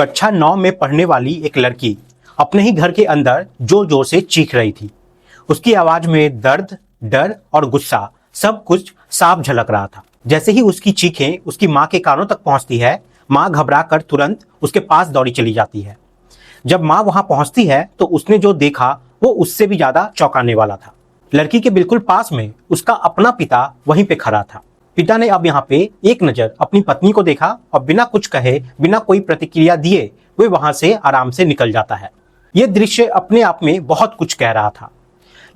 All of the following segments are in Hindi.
कक्षा 9 में पढ़ने वाली एक लड़की अपने ही घर के अंदर जोर जोर से चीख रही थी। उसकी आवाज में दर्द, डर और गुस्सा सब कुछ साफ झलक रहा था। जैसे ही उसकी चीखें उसकी माँ के कानों तक पहुंचती है, माँ घबरा कर तुरंत उसके पास दौड़ी चली जाती है। जब माँ वहां पहुंचती है तो उसने जो देखा वो उससे भी ज्यादा चौंकाने वाला था। लड़की के बिल्कुल पास में उसका अपना पिता वहीं पे खड़ा था। पिता ने अब यहाँ पे एक नजर अपनी पत्नी को देखा और बिना कुछ कहे, बिना कोई प्रतिक्रिया दिए वे वहां से आराम से निकल जाता है। यह दृश्य अपने आप में बहुत कुछ कह रहा था।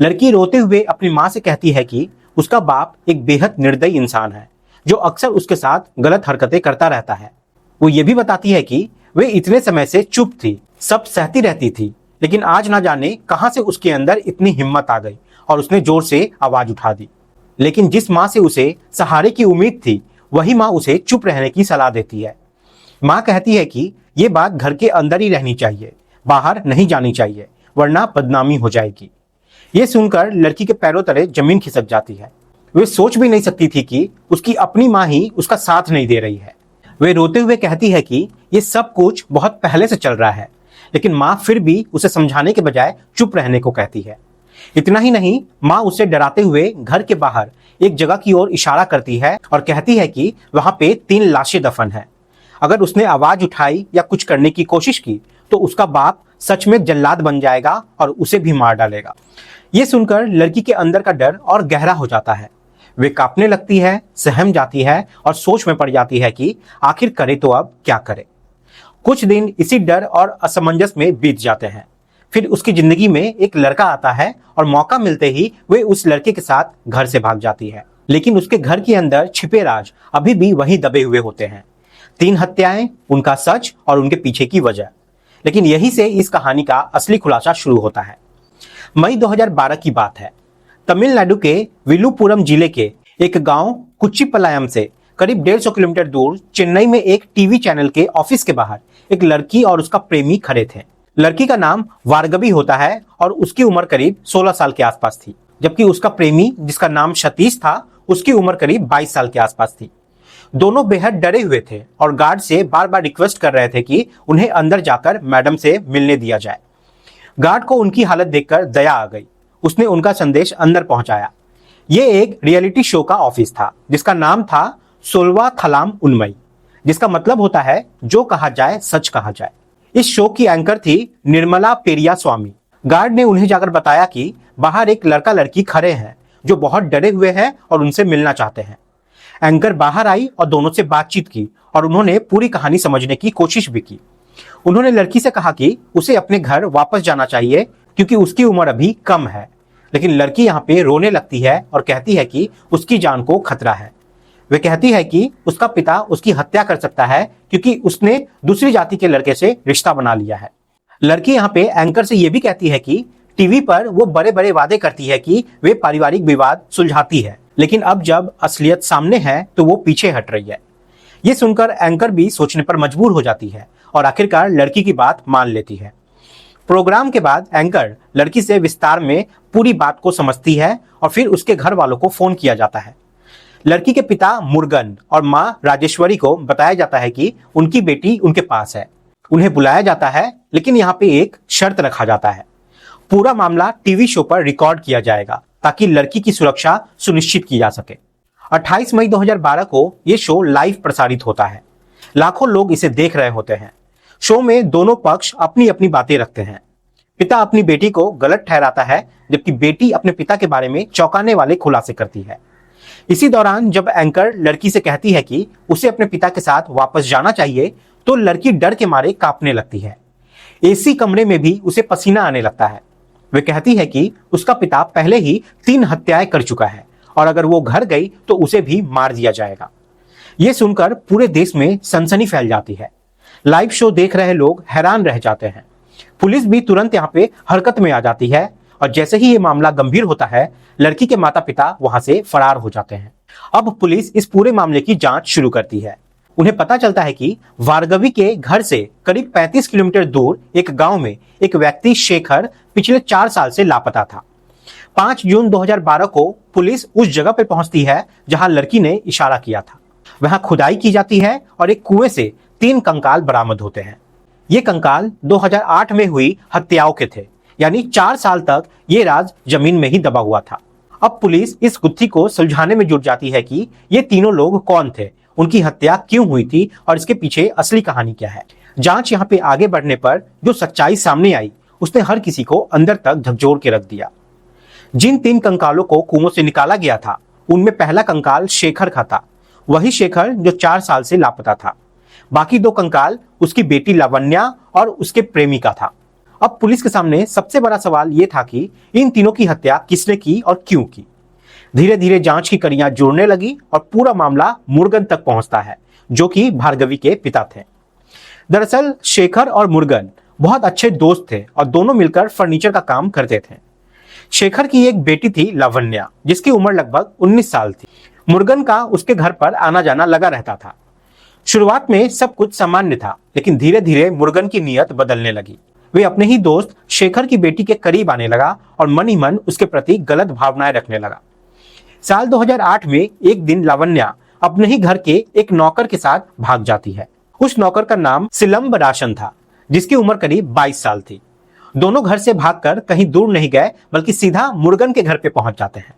लड़की रोते हुए अपनी माँ से कहती है कि उसका बाप एक बेहद निर्दयी इंसान है जो अक्सर उसके साथ गलत हरकतें करता रहता है। वो ये भी बताती है कि वे इतने समय से चुप थी, सब सहती रहती थी, लेकिन आज ना जाने कहां से उसके अंदर इतनी हिम्मत आ गई और उसने जोर से आवाज उठा दी। लेकिन जिस माँ से उसे सहारे की उम्मीद थी, वही माँ उसे चुप रहने की सलाह देती है। माँ कहती है कि ये बात घर के अंदर ही रहनी चाहिए, बाहर नहीं जानी चाहिए, वरना बदनामी हो जाएगी। ये सुनकर लड़की के पैरों तले जमीन खिसक जाती है। वे सोच भी नहीं सकती थी कि उसकी अपनी माँ ही उसका साथ नहीं दे रही है। वे रोते हुए कहती है कि ये सब कुछ बहुत पहले से चल रहा है, लेकिन माँ फिर भी उसे समझाने के बजाय चुप रहने को कहती है। इतना ही नहीं, माँ उसे डराते हुए घर के बाहर एक जगह की ओर इशारा करती है और कहती है कि वहां पे 3 लाशें दफन है। अगर उसने आवाज उठाई या कुछ करने की कोशिश की तो उसका बाप सच में जल्लाद बन जाएगा और उसे भी मार डालेगा। ये सुनकर लड़की के अंदर का डर और गहरा हो जाता है। वे कांपने लगती है, सहम जाती है और सोच में पड़ जाती है कि आखिर करे तो अब क्या करे। कुछ दिन इसी डर और असमंजस में बीत जाते हैं। फिर उसकी जिंदगी में एक लड़का आता है और मौका मिलते ही वे उस लड़के के साथ घर से भाग जाती है। लेकिन उसके घर के अंदर छिपे राज अभी भी वहीं दबे हुए होते हैं। 3 हत्याएं, उनका सच और उनके पीछे की वजह। लेकिन यहीं से इस कहानी का असली खुलासा शुरू होता है। मई 2012 की बात है। तमिलनाडु के विलुपुरम जिले के एक गांव कुचिपलायम से करीब 150 किलोमीटर दूर चेन्नई में एक टीवी चैनल के ऑफिस के बाहर एक लड़की और उसका प्रेमी खड़े थे। लड़की का नाम वारगवी होता है और उसकी उम्र करीब 16 साल के आसपास थी, जबकि उसका प्रेमी जिसका नाम सतीश था, उसकी उम्र करीब 22 साल के आसपास थी। दोनों बेहद डरे हुए थे और गार्ड से बार बार रिक्वेस्ट कर रहे थे कि उन्हें अंदर जाकर मैडम से मिलने दिया जाए। गार्ड को उनकी हालत देखकर दया आ गई। उसने उनका संदेश अंदर पहुंचाया। ये एक रियलिटी शो का ऑफिस था जिसका नाम था सोलवा थलाम उन्मई, जिसका मतलब होता है जो कहा जाए सच कहा जाए। इस शो की एंकर थी निर्मला पेरिया स्वामी। गार्ड ने उन्हें जाकर बताया कि बाहर एक लड़का लड़की खड़े हैं जो बहुत डरे हुए हैं और उनसे मिलना चाहते हैं। एंकर बाहर आई और दोनों से बातचीत की और उन्होंने पूरी कहानी समझने की कोशिश भी की। उन्होंने लड़की से कहा कि उसे अपने घर वापस जाना चाहिए क्योंकि उसकी उम्र अभी कम है। लेकिन लड़की यहाँ पे रोने लगती है और कहती है कि उसकी जान को खतरा है। वे कहती है कि उसका पिता उसकी हत्या कर सकता है क्योंकि उसने दूसरी जाति के लड़के से रिश्ता बना लिया है। लड़की यहाँ पे एंकर से यह भी कहती है कि टीवी पर वो बड़े बड़े वादे करती है कि वे पारिवारिक विवाद सुलझाती है, लेकिन अब जब असलियत सामने है तो वो पीछे हट रही है। ये सुनकर एंकर भी सोचने पर मजबूर हो जाती है और आखिरकार लड़की की बात मान लेती है। प्रोग्राम के बाद एंकर लड़की से विस्तार में पूरी बात को समझती है और फिर उसके घर वालों को फोन किया जाता है। लड़की के पिता मुर्गन और माँ राजेश्वरी को बताया जाता है कि उनकी बेटी उनके पास है। उन्हें बुलाया जाता है, लेकिन यहाँ पे एक शर्त रखा जाता है। पूरा मामला टीवी शो पर रिकॉर्ड किया जाएगा ताकि लड़की की सुरक्षा सुनिश्चित की जा सके। 28 मई 2012 को यह शो लाइव प्रसारित होता है। लाखों लोग इसे देख रहे होते हैं। शो में दोनों पक्ष अपनी अपनी बातें रखते हैं। पिता अपनी बेटी को गलत ठहराता है, जबकि बेटी अपने पिता के बारे में चौंकाने वाले खुलासे करती है। इसी दौरान जब एंकर लड़की से कहती है कि उसे अपने पिता के साथ वापस जाना चाहिए, तो लड़की डर के मारे कांपने लगती है। एसी कमरे में भी उसे पसीना आने लगता है। वे कहती है कि उसका पिता पहले ही 3 हत्याएं कर चुका है और अगर वो घर गई तो उसे भी मार दिया जाएगा। ये सुनकर पूरे देश में सनसनी फैल जाती है। लाइव शो देख रहे लोग हैरान रह जाते हैं। पुलिस भी तुरंत यहाँ पे हरकत में आ जाती है और जैसे ही ये मामला गंभीर होता है, लड़की के माता पिता वहां से फरार हो जाते हैं। अब पुलिस इस पूरे मामले की जांच शुरू करती है। उन्हें पता चलता है कि वारगवी के घर से करीब 35 किलोमीटर दूर एक गांव में एक व्यक्ति शेखर पिछले 4 साल से लापता था। 5 जून 2012 को पुलिस उस जगह पर पहुंचती है जहां लड़की ने इशारा किया था। वहां खुदाई की जाती है और एक कुएं से 3 कंकाल बरामद होते हैं। ये कंकाल 2008 में हुई हत्याओं के थे, यानी 4 साल तक ये राज जमीन में ही दबा हुआ था। अब पुलिस इस गुत्थी को सुलझाने में जुट जाती है कि ये तीनों लोग कौन थे, उनकी हत्या क्यों हुई थी और इसके पीछे असली कहानी क्या है। जांच यहाँ पे आगे बढ़ने पर जो सच्चाई सामने आई उसने हर किसी को अंदर तक झकझोर के रख दिया। जिन 3 कंकालों को कुओं से निकाला गया था उनमें पहला कंकाल शेखर का था, वही शेखर जो 4 साल से लापता था। बाकी 2 कंकाल उसकी बेटी लावण्या और उसके प्रेमी का था। अब पुलिस के सामने सबसे बड़ा सवाल यह था कि इन तीनों की हत्या किसने की और क्यों की। धीरे धीरे जांच की कड़ियां जुड़ने लगी और पूरा मामला मुर्गन तक पहुंचता है, जो कि भार्गवी के पिता थे। दरअसल शेखर और मुर्गन बहुत अच्छे दोस्त थे और दोनों मिलकर फर्नीचर का काम करते थे। शेखर की एक बेटी थी लावण्या, जिसकी उम्र लगभग 19 साल थी। मुर्गन का उसके घर पर आना जाना लगा रहता था। शुरुआत में सब कुछ सामान्य था, लेकिन धीरे धीरे मुर्गन की नीयत बदलने लगी। वे अपने ही दोस्त शेखर की बेटी के करीब आने लगा और मन ही मन उसके प्रति गलत भावनाएं रखने लगा। साल 2008 में एक दिन लावण्या अपने ही घर के एक नौकर के साथ भाग जाती है। उस नौकर का नाम सिलंब राशन था, जिसकी उम्र करीब 22 साल थी। दोनों घर से भागकर कहीं दूर नहीं गए, बल्कि सीधा मुर्गन के घर पे पहुंच जाते हैं।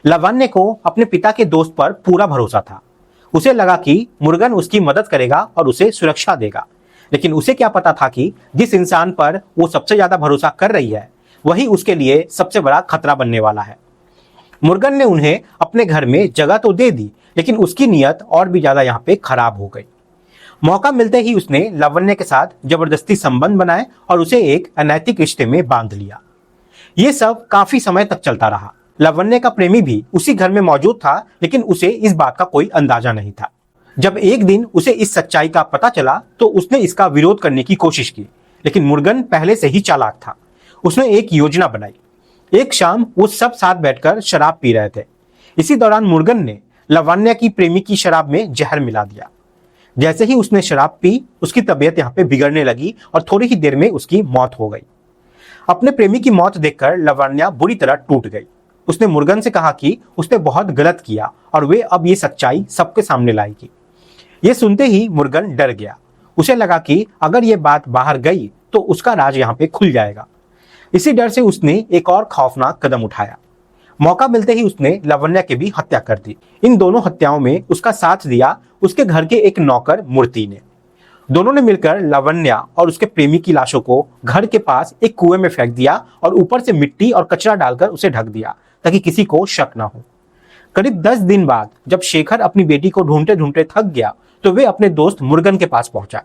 लावण्य को अपने पिता के दोस्त पर पूरा भरोसा था। उसे लगा कि मुर्गन उसकी मदद करेगा और उसे सुरक्षा देगा, लेकिन उसे क्या पता था कि जिस इंसान पर वो सबसे ज्यादा भरोसा कर रही है वही उसके लिए सबसे बड़ा खतरा बनने वाला है। मुर्गन ने उन्हें अपने घर में जगह तो दे दी, लेकिन उसकी नीयत और भी ज्यादा यहाँ पे खराब हो गई। मौका मिलते ही उसने लावण्य के साथ जबरदस्ती संबंध बनाए और उसे एक अनैतिक रिश्ते में बांध लिया। ये सब काफी समय तक चलता रहा। लावण्य का प्रेमी भी उसी घर में मौजूद था, लेकिन उसे इस बात का कोई अंदाजा नहीं था। जब एक दिन उसे इस सच्चाई का पता चला तो उसने इसका विरोध करने की कोशिश की, लेकिन मुर्गन पहले से ही चालाक था। उसने एक योजना बनाई। एक शाम वो सब साथ बैठकर शराब पी रहे थे। इसी दौरान मुर्गन ने लावण्य की प्रेमी की शराब में जहर मिला दिया। जैसे ही उसने शराब पी, उसकी तबीयत यहाँ पे बिगड़ने लगी और थोड़ी ही देर में उसकी मौत हो गई। अपने प्रेमी की मौत देखकर लावण्य बुरी तरह टूट गई। उसने मुर्गन से कहा कि उसने बहुत गलत किया और वे अब ये सच्चाई सबके सामने लाएगी। ये सुनते ही मुर्गन डर गया। उसे लगा कि अगर ये बात बाहर गई तो उसका राज यहाँ पे खुल जाएगा। इसी डर से उसने एक और खौफनाक कदम उठाया। मौका मिलते ही उसने लावण्य की भी हत्या कर दी। इन दोनों हत्याओं में उसका साथ दिया उसके घर के एक नौकर मूर्ति ने। दोनों ने मिलकर लावण्य और उसके प्रेमी की लाशों को घर के पास एक कुएं में फेंक दिया और ऊपर से मिट्टी और कचरा डालकर उसे ढक दिया, ताकि किसी को शक न हो। करीब 10 दिन बाद जब शेखर अपनी बेटी को ढूंढते ढूंढते थक गया तो वे अपने दोस्त मुर्गन के पास पहुंचा।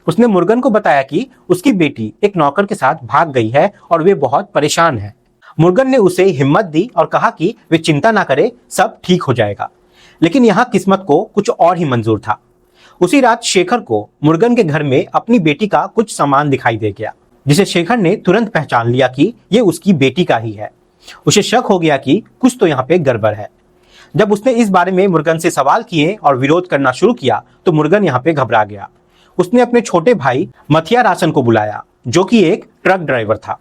उसने मुर्गन को बताया कि उसकी बेटी एक नौकर के साथ भाग गई है और वे बहुत परेशान है। मुर्गन ने उसे हिम्मत दी और कहा कि वे चिंता ना करे, सब ठीक हो जाएगा। लेकिन यहाँ किस्मत को कुछ और ही मंजूर था। उसी रात शेखर को मुर्गन के घर में अपनी बेटी का कुछ सामान दिखाई दे गया, जिसे शेखर ने तुरंत पहचान लिया कि ये उसकी बेटी का ही है। उसे शक हो गया कि कुछ तो यहाँ पे गड़बड़ है। जब उसने इस बारे में मुर्गन से सवाल किए और विरोध करना शुरू किया तो मुर्गन यहाँ पे घबरा गया। उसने अपने छोटे भाई मथिया रासन को बुलाया, जो कि एक ट्रक ड्राइवर था।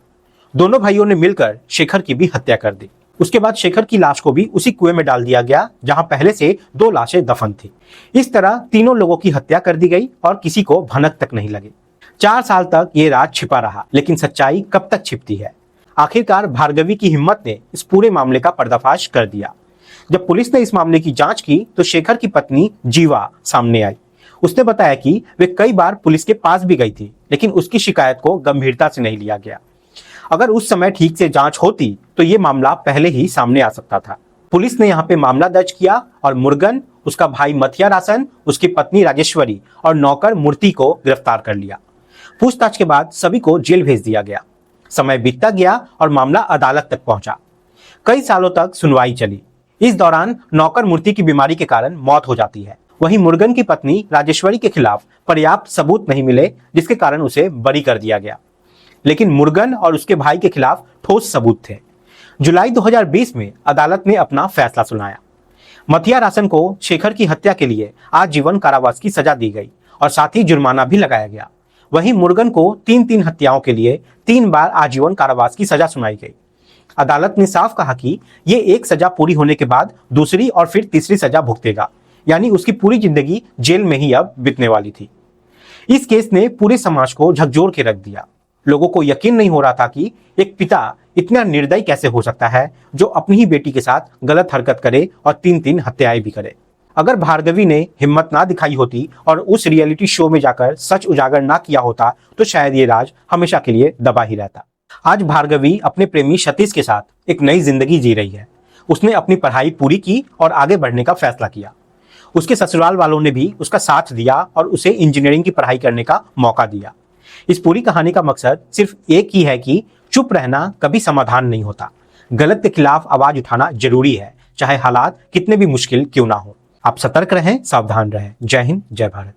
दोनों भाइयों ने मिलकर शेखर की भी हत्या कर दी। उसके बाद शेखर की लाश को भी उसी कुएं में डाल दिया गया जहां पहले से 2 लाशें दफन थी। इस तरह तीनों लोगों की हत्या कर दी गई और किसी को भनक तक नहीं लगी। 4 साल तक ये राज छिपा रहा, लेकिन सच्चाई कब तक छिपती है। आखिरकार भार्गवी की हिम्मत ने इस पूरे मामले का पर्दाफाश कर दिया। जब पुलिस ने इस मामले की जांच की तो शेखर की पत्नी जीवा सामने आई। उसने बताया कि वे कई बार पुलिस के पास भी गई थी, लेकिन उसकी शिकायत को गंभीरता से नहीं लिया गया। अगर उस समय ठीक से जांच होती तो ये मामला पहले ही सामने आ सकता था। पुलिस ने यहाँ पे मामला दर्ज किया और मुर्गन, उसका भाई मथिया रासन, उसकी पत्नी राजेश्वरी और नौकर मूर्ति को गिरफ्तार कर लिया। पूछताछ के बाद सभी को जेल भेज दिया गया। समय बीतता गया और मामला अदालत तक पहुंचा। कई सालों तक सुनवाई चली। इस दौरान नौकर मूर्ति की बीमारी के कारण मौत हो जाती है। वहीं मुर्गन की पत्नी राजेश्वरी के खिलाफ पर्याप्त सबूत नहीं मिले, जिसके कारण उसे बरी कर दिया गया। लेकिन मुर्गन और उसके भाई के खिलाफ ठोस सबूत थे। जुलाई 2020 में अदालत ने अपना फैसला सुनाया। मथिया रासन को शेखर की हत्या के लिए आजीवन कारावास की सजा दी गई और साथ ही जुर्माना भी लगाया गया। वहीं मुर्गन को 3 हत्याओं के लिए 3 बार आजीवन कारावास की सजा सुनाई गई। अदालत ने साफ कहा कि ये एक सजा पूरी होने के बाद दूसरी और फिर तीसरी सजा भुगतेगा, यानी उसकी पूरी जिंदगी जेल में ही अब बीतने वाली थी। इस केस ने पूरे समाज को झकझोर के रख दिया। लोगों को यकीन नहीं हो रहा था कि एक पिता इतना निर्दयी कैसे हो सकता है जो अपनी ही बेटी के साथ गलत हरकत करे और 3-3 हत्याएं भी करे। अगर भार्गवी ने हिम्मत ना दिखाई होती और उस रियलिटी शो में जाकर सच उजागर ना किया होता तो शायद ये राज हमेशा के लिए दबा ही रहता। आज भार्गवी अपने प्रेमी सतीश के साथ एक नई जिंदगी जी रही है। उसने अपनी पढ़ाई पूरी की और आगे बढ़ने का फैसला किया। उसके ससुराल वालों ने भी उसका साथ दिया और उसे इंजीनियरिंग की पढ़ाई करने का मौका दिया। इस पूरी कहानी का मकसद सिर्फ एक ही है कि चुप रहना कभी समाधान नहीं होता। गलत के खिलाफ आवाज उठाना जरूरी है, चाहे हालात कितने भी मुश्किल क्यों ना हो। आप सतर्क रहें, सावधान रहें। जय हिंद, जय भारत।